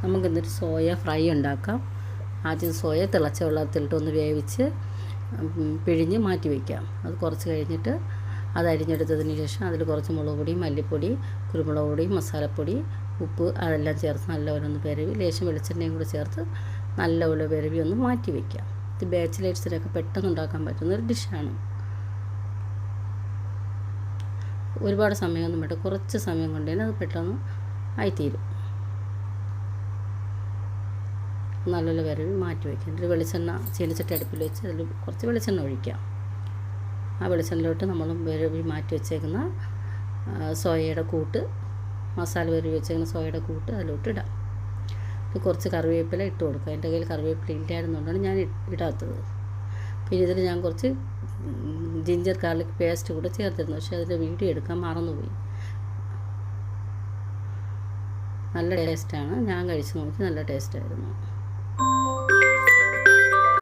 നമുക്കിന്നൊരു soya fry ഉണ്ടാക്കാം. ആദ്യം സോയ തിളച്ച വെള്ളത്തിലിട്ടൊന്ന് വേവിച്ച് പിഴിഞ്ഞ് മാറ്റി വയ്ക്കാം. അത് കുറച്ച് കഴിഞ്ഞിട്ട് അത് അരിഞ്ഞെടുത്തതിന് ശേഷം അതിൽ കുറച്ച് മുളക് പൊടി, മല്ലിപ്പൊടി, കുരുമുളക് പൊടി, മസാലപ്പൊടി, ഉപ്പ് അതെല്ലാം ചേർത്ത് നല്ലപോലെ ഒന്ന് പെരവി ലേശം വെളിച്ചെണ്ണയും കൂടി ചേർത്ത് നല്ലപോലെ പെരവി ഒന്ന് മാറ്റി വയ്ക്കാം. ഇത് ബാച്ചിലേഴ്സിനൊക്കെ പെട്ടെന്ന് ഉണ്ടാക്കാൻ പറ്റുന്നൊരു ഡിഷാണ്. ഒരുപാട് സമയമൊന്നും വേണ്ട, കുറച്ച് സമയം കൊണ്ട് തന്നെ അത് പെട്ടെന്ന് ആയിത്തീരും. നല്ലപോലെ വരവി മാറ്റി വയ്ക്കാം. എന്നിട്ട് വെളിച്ചെണ്ണ ചീനച്ചട്ടി അടുപ്പിൽ വെച്ച് അതിൽ കുറച്ച് വെളിച്ചെണ്ണ ഒഴിക്കാം. ആ വെളിച്ചെണ്ണയിലോട്ട് നമ്മൾ വരവി മാറ്റി വെച്ചേക്കുന്ന സോയയുടെ കൂട്ട്, മസാല വരവി വെച്ചേക്കുന്ന സോയയുടെ കൂട്ട് അതിലോട്ട് ഇടാം. കുറച്ച് കറിവേപ്പില ഇട്ട് കൊടുക്കുക. എൻ്റെ കയ്യിൽ കറിവേപ്പില ഇല്ലായിരുന്നുകൊണ്ടാണ് ഞാൻ ഇടാത്തത്. പിന്നെ ഇതിൽ ഞാൻ കുറച്ച് ജിഞ്ചർ ഗാർലിക് പേസ്റ്റ് കൂടെ ചേർത്തിരുന്നു, പക്ഷേ അതിൻ്റെ വീഡിയോ എടുക്കാൻ മറന്നുപോയി. നല്ല ടേസ്റ്റാണ്, ഞാൻ കഴിച്ച് നോക്കി നല്ല ടേസ്റ്റായിരുന്നു.